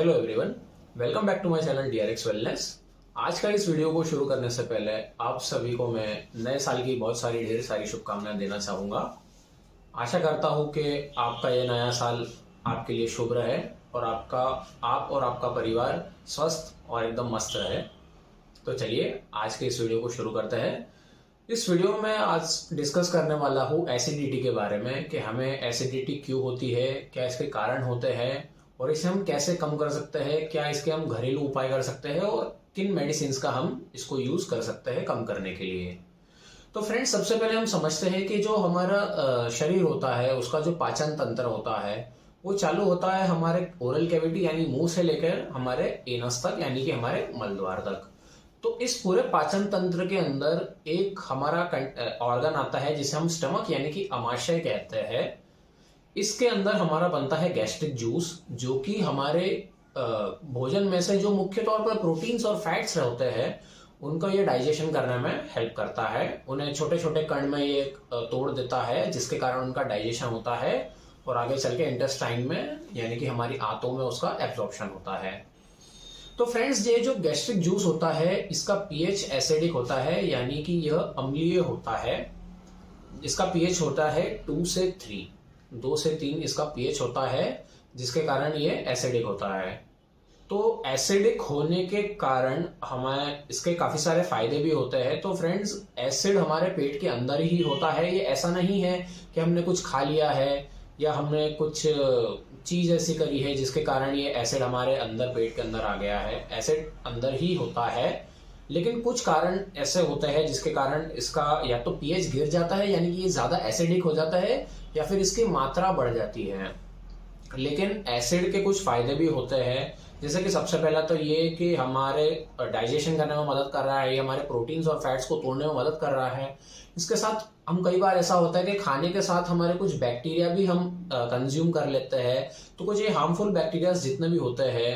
Hello everyone, welcome back to my channel DRX wellness. आज का इस वीडियो को शुरू करने से पहले आप सभी को मैं नए साल की बहुत सारी ढेर सारी शुभकामनाएं देना चाहूँगा। आशा करता हूँ कि आपका ये नया साल आपके लिए शुभ रहे और आप और आपका परिवार स्वस्थ और एकदम मस्त रहे। तो चलिए आज के इस वीडियो को शुरू करते हैं। इस वीडियो में आज डिस्कस करने वाला हूँ एसिडिटी के बारे में कि हमें एसिडिटी क्यों होती है, क्या इसके कारण होते हैं और इसे हम कैसे कम कर सकते हैं, क्या इसके हम घरेलू उपाय कर सकते हैं और किन मेडिसिन का हम इसको यूज कर सकते हैं कम करने के लिए। तो फ्रेंड्स, सबसे पहले हम समझते हैं कि जो हमारा शरीर होता है उसका जो पाचन तंत्र होता है वो चालू होता है हमारे ओरल कैविटी यानी मुंह से लेकर हमारे एनस तक यानी कि हमारे मलद्वार तक। तो इस पूरे पाचन तंत्र के अंदर एक हमारा ऑर्गन आता है जिसे हम स्टमक यानी कि अमाशय कहते हैं। इसके अंदर हमारा बनता है गैस्ट्रिक जूस, जो कि हमारे भोजन में से जो मुख्य तौर पर प्रोटीन्स और फैट्स होते हैं उनका ये डाइजेशन करने में हेल्प करता है। उन्हें छोटे छोटे कण में ये तोड़ देता है जिसके कारण उनका डाइजेशन होता है और आगे चल के इंटेस्टाइन में यानी कि हमारी आंतों में उसका एब्जॉर्प्शन होता है। तो फ्रेंड्स, ये जो गैस्ट्रिक जूस होता है इसका पीएच एसिडिक होता है यानी कि यह अम्लीय होता है। इसका पीएच होता है 2 से 3 इसका पीएच होता है जिसके कारण ये एसिडिक होता है। तो एसिडिक होने के कारण हमें इसके काफी सारे फायदे भी होते हैं। तो फ्रेंड्स, एसिड हमारे पेट के अंदर ही होता है। ये ऐसा नहीं है कि हमने कुछ खा लिया है या हमने कुछ चीज ऐसी करी है जिसके कारण ये एसिड हमारे अंदर पेट के अंदर आ गया है। एसिड अंदर ही होता है, लेकिन कुछ कारण ऐसे होते हैं जिसके कारण इसका या तो पीएच गिर जाता है यानी कि ये ज्यादा एसिडिक हो जाता है या फिर इसकी मात्रा बढ़ जाती है। लेकिन एसिड के कुछ फायदे भी होते हैं, जैसे कि सबसे पहला तो ये कि हमारे डाइजेशन करने में मदद कर रहा है, ये हमारे प्रोटीन्स और फैट्स को तोड़ने में मदद कर रहा है। इसके साथ हम कई बार ऐसा होता है कि खाने के साथ हमारे कुछ बैक्टीरिया भी हम कंज्यूम कर लेते हैं। तो कुछ ये हार्मफुल बैक्टीरिया जितने भी होते हैं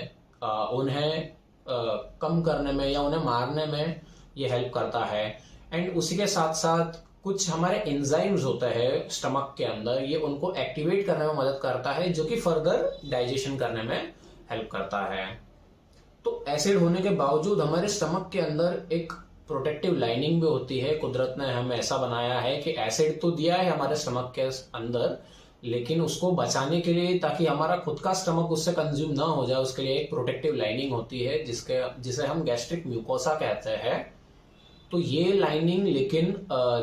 उन्हें कम करने में या उन्हें मारने में ये हेल्प करता है। एंड उसी के साथ साथ कुछ हमारे एंजाइम्स होते हैं स्टमक के अंदर, ये उनको एक्टिवेट करने में मदद करता है जो कि फर्दर डाइजेशन करने में हेल्प करता है। तो एसिड होने के बावजूद हमारे स्टमक के अंदर एक प्रोटेक्टिव लाइनिंग भी होती है। कुदरत ने हमें ऐसा बनाया है कि एसिड तो दिया है हमारे स्टमक के अंदर, लेकिन उसको बचाने के लिए ताकि हमारा खुद का स्टमक उससे कंज्यूम ना हो जाए उसके लिए एक प्रोटेक्टिव लाइनिंग होती है जिसे हम गैस्ट्रिक म्यूकोसा कहते हैं। तो ये लाइनिंग लेकिन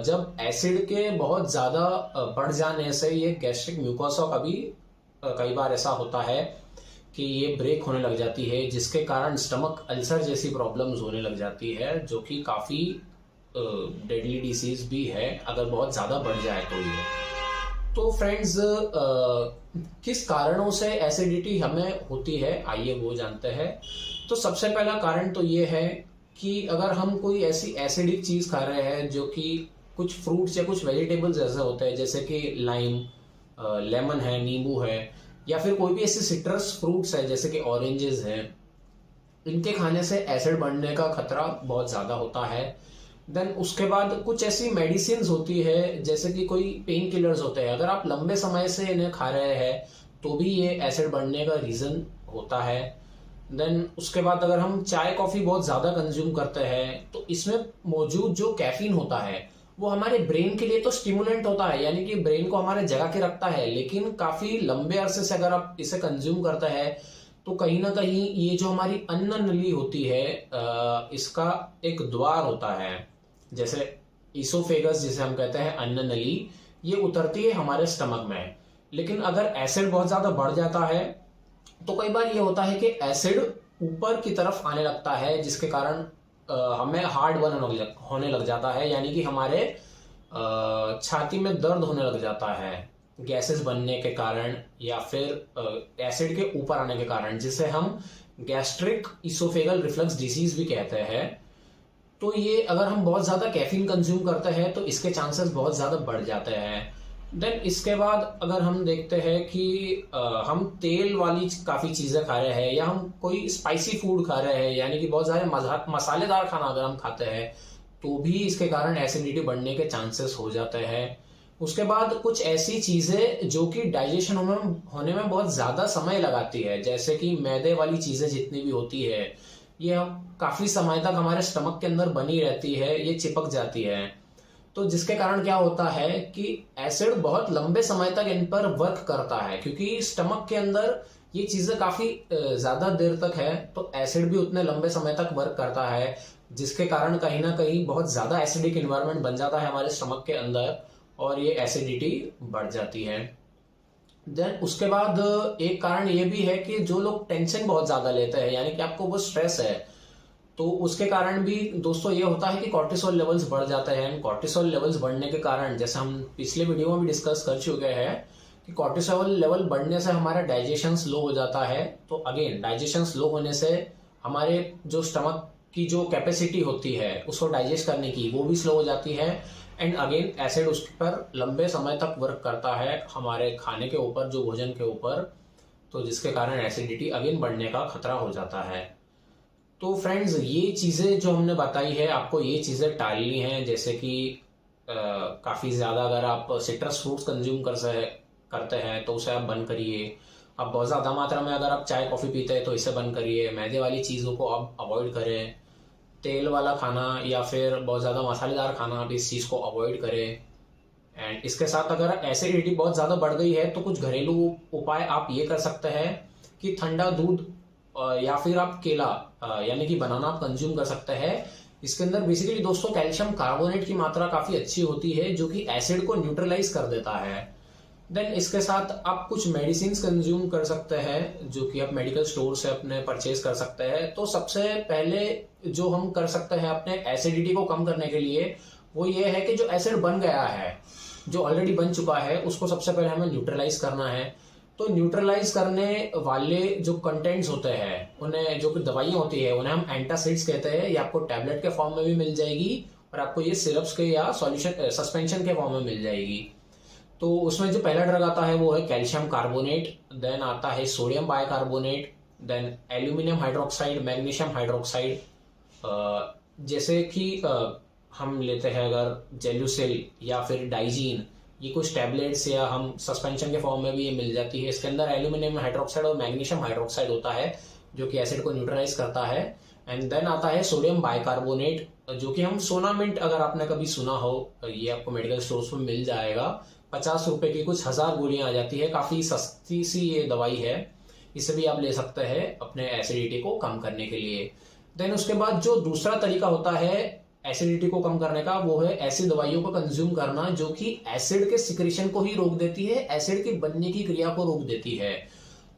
जब एसिड के बहुत ज्यादा बढ़ जाने से ये गैस्ट्रिक म्यूकोसा का भी कई बार ऐसा होता है कि ये ब्रेक होने लग जाती है, जिसके कारण स्टमक अल्सर जैसी प्रॉब्लम्स होने लग जाती है जो कि काफी डेडली डिसीज भी है अगर बहुत ज्यादा बढ़ जाए तो ये। तो फ्रेंड्स, किस कारणों से एसिडिटी हमें होती है आइए वो जानते हैं। तो सबसे पहला कारण तो ये है कि अगर हम कोई ऐसी एसिडिक चीज खा रहे हैं जो कि कुछ फ्रूट्स या कुछ वेजिटेबल्स ऐसे होते हैं जैसे कि लाइम, लेमन है, नींबू है, या फिर कोई भी ऐसे सिट्रस फ्रूट्स है जैसे कि ऑरेंजेस हैं, इनके खाने से एसिड बढ़ने का खतरा बहुत ज्यादा होता है। देन उसके बाद कुछ ऐसी मेडिसिन होती है जैसे कि कोई पेन किलर्स होते हैं, अगर आप लंबे समय से इन्हें खा रहे हैं तो भी ये एसिड बढ़ने का रीजन होता है। देन उसके बाद अगर हम चाय कॉफी बहुत ज्यादा कंज्यूम करते हैं तो इसमें मौजूद जो कैफीन होता है वो हमारे ब्रेन के लिए तो स्टिमुलेंट होता है यानी कि ब्रेन को हमारे जगा के रखता है, लेकिन काफी लंबे अरसे से अगर आप इसे कंज्यूम करते हैं तो कहीं ना कहीं ये जो हमारी अन्न नली होती है इसका एक द्वार होता है, जैसे इसोफेगस जिसे हम कहते हैं अन्न नली, ये उतरती है हमारे स्टमक में। लेकिन अगर एसिड बहुत ज्यादा बढ़ जाता है तो कई बार ये होता है कि एसिड ऊपर की तरफ आने लगता है जिसके कारण हमें हार्ट बर्न होने लग जाता है यानी कि हमारे छाती में दर्द होने लग जाता है गैसेस बनने के कारण या फिर एसिड के ऊपर आने के कारण, जिसे हम गैस्ट्रिक इसोफेगल रिफ्लक्स डिसीज भी कहते हैं। तो ये अगर हम बहुत ज्यादा कैफीन कंज्यूम करते हैं तो इसके चांसेस बहुत ज्यादा बढ़ जाते हैं। देन इसके बाद अगर हम देखते हैं कि हम तेल वाली काफी चीजें खा रहे हैं या हम कोई स्पाइसी फूड खा रहे हैं यानी कि बहुत ज्यादा मसालेदार खाना अगर हम खाते हैं तो भी इसके कारण एसिडिटी बढ़ने के चांसेस हो जाते हैं। उसके बाद कुछ ऐसी चीजें जो कि डाइजेशन होने में बहुत ज्यादा समय लगाती है, जैसे कि मैदे वाली चीजें जितनी भी होती है, ये काफी समय तक हमारे स्टमक के अंदर बनी रहती है, ये चिपक जाती है। तो जिसके कारण क्या होता है कि एसिड बहुत लंबे समय तक इन पर वर्क करता है, क्योंकि स्टमक के अंदर ये चीजें काफी ज्यादा देर तक है, तो एसिड भी उतने लंबे समय तक वर्क करता है, जिसके कारण कहीं ना कहीं बहुत ज्यादा एसिडिक इन्वायरमेंट बन जाता है हमारे स्टमक के अंदर, और ये एसिडिटी बढ़ जाती है। देन उसके बाद एक कारण ये भी है कि जो लोग टेंशन बहुत ज्यादा लेते हैं, यानी कि आपको वो स्ट्रेस है, तो उसके कारण भी दोस्तों ये होता है कि कॉर्टिसोल लेवल्स बढ़ जाते हैं। कॉर्टिसोल लेवल्स बढ़ने के कारण, जैसे हम पिछले वीडियो में भी डिस्कस कर चुके हैं, कि कॉर्टिसोल लेवल बढ़ने से हमारा डाइजेशन स्लो हो जाता है। तो अगेन डाइजेशन स्लो होने से हमारे जो स्टमक की जो कैपेसिटी होती है उसको डाइजेस्ट करने की, वो भी स्लो हो जाती है। एंड अगेन एसिड उस पर लंबे समय तक वर्क करता है हमारे खाने के ऊपर, जो भोजन के ऊपर, तो जिसके कारण एसिडिटी अगेन बढ़ने का खतरा हो जाता है। तो फ्रेंड्स, ये चीजें जो हमने बताई है, आपको ये चीजें टालनी है, जैसे कि काफी ज्यादा अगर आप सिट्रस फ्रूट्स कंज्यूम करते हैं तो उसे आप बंद करिए। आप बहुत ज्यादा मात्रा में अगर आप चाय कॉफी पीते हैं तो इसे बंद करिए। मैदे वाली चीजों को आप अवॉइड करें। तेल वाला खाना या फिर बहुत ज्यादा मसालेदार खाना, आप इस चीज को अवॉइड करें। एंड इसके साथ अगर एसिडिटी बहुत ज्यादा बढ़ गई है तो कुछ घरेलू उपाय आप ये कर सकते हैं कि ठंडा दूध या फिर आप केला यानी कि बनाना आप कंज्यूम कर सकते हैं। इसके अंदर बेसिकली दोस्तों कैल्शियम कार्बोनेट की मात्रा काफी अच्छी होती है, जो कि एसिड को न्यूट्रलाइज कर देता है। देन इसके साथ आप कुछ मेडिसिन कंज्यूम कर सकते हैं, जो कि आप मेडिकल स्टोर से अपने परचेज कर सकते हैं। तो सबसे पहले जो हम कर सकते हैं अपने एसिडिटी को कम करने के लिए, वो ये है कि जो एसिड बन गया है, जो ऑलरेडी बन चुका है, उसको सबसे पहले हमें न्यूट्रलाइज करना है। तो न्यूट्रलाइज करने वाले जो कंटेंट्स होते हैं, उन्हें जो दवाइयां होती है, उन्हें हम एंटासिड्स कहते हैं। ये आपको टैबलेट के फॉर्म में भी मिल जाएगी और आपको ये सिरप्स के या सॉल्यूशन सस्पेंशन के फॉर्म में मिल जाएगी। तो उसमें जो पहला ड्रग आता है वो है कैल्शियम कार्बोनेट, देन आता है sodium bicarbonate, then aluminium hydroxide, magnesium hydroxide. जैसे कि हम लेते हैं अगर जेलुसिल या फिर डाइजीन, ये कुछ टैबलेट्स या हम सस्पेंशन के फॉर्म में भी ये मिल जाती है। इसके अंदर एल्यूमिनियम हाइड्रोक्साइड और मैग्नीशियम हाइड्रोक्साइड होता है, जो कि एसिड को न्यूट्रलाइज करता है। एंड देन आता है सोडियम बाइकार्बोनेट, जो कि हम सोनामिंट, अगर आपने कभी सुना हो, ये आपको मेडिकल स्टोर्स में मिल जाएगा। 50 रुपए की कुछ 1000 गोलियां आ जाती है, काफी सस्ती सी ये दवाई है। इसे भी आप ले सकते हैं अपने एसिडिटी को कम करने के लिए। देन उसके बाद जो दूसरा तरीका होता है एसिडिटी को कम करने का, वो है ऐसी दवाइयों को कंज्यूम करना जो कि एसिड के सिक्रेशन को ही रोक देती है, एसिड की बनने की क्रिया को रोक देती है।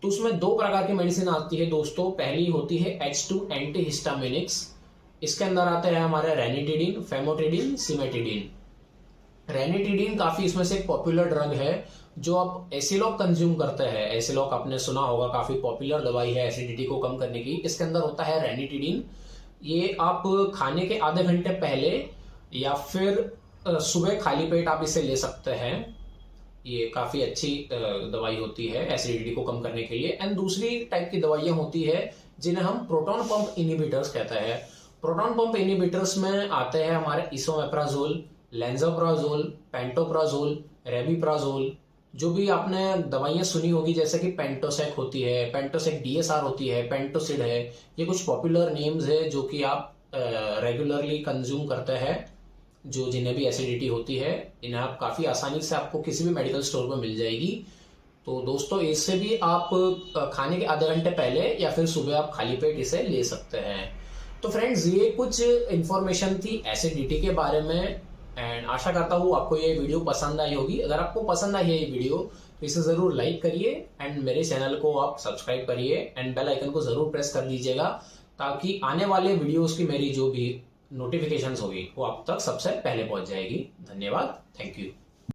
तो उसमें 2 प्रकार की मेडिसिन आती है दोस्तों। पहली होती है H2 एंटीहिस्टामिनिक्स। इसके अंदर आते हैं हमारे रेनिटिडिन, फेमोटिडिन, सिमेटिडिन। रेनिटिडिन काफी इसमें से एक पॉपुलर ड्रग है, जो आप एसिलॉक कंज्यूम करते हैं। एसिलॉक आपने सुना होगा, काफी पॉपुलर दवाई है एसिडिटी को कम करने की। इसके अंदर होता है रेनिटिडिन। ये आप खाने के आधे घंटे पहले या फिर सुबह खाली पेट आप इसे ले सकते हैं। ये काफी अच्छी दवाई होती है एसिडिटी को कम करने के लिए। एंड दूसरी टाइप की दवाइयां होती है जिन्हें हम प्रोटॉन पंप इनहिबिटर्स कहते हैं। प्रोटॉन पंप इनहिबिटर्स में आते हैं हमारे इसोमेप्राजोल, लेंजोप्राजोल, पेंटोप्राजोल, रेबिप्राजोल। जो भी आपने दवाइयां सुनी होगी, जैसे कि पेंटोसेक होती है, पेंटोसेक डीएसआर होती है, पेंटोसिड है, ये कुछ पॉपुलर नेम्स है जो कि आप रेगुलरली कंज्यूम करते हैं। जो जिन्हें भी एसिडिटी होती है, इन्हें आप काफी आसानी से आपको किसी भी मेडिकल स्टोर में मिल जाएगी। तो दोस्तों, इससे भी आप खाने के आधे घंटे पहले या फिर सुबह आप खाली पेट इसे ले सकते हैं। तो फ्रेंड्स, ये कुछ इंफॉर्मेशन थी एसिडिटी के बारे में। एंड आशा करता हूँ आपको ये वीडियो पसंद आई होगी। अगर आपको पसंद आई है ये वीडियो तो इसे जरूर लाइक करिए एंड मेरे चैनल को आप सब्सक्राइब करिए एंड बेल आइकन को जरूर प्रेस कर दीजिएगा, ताकि आने वाले वीडियोस की मेरी जो भी नोटिफिकेशंस होगी वो आप तक सबसे पहले पहुंच जाएगी। धन्यवाद, थैंक यू।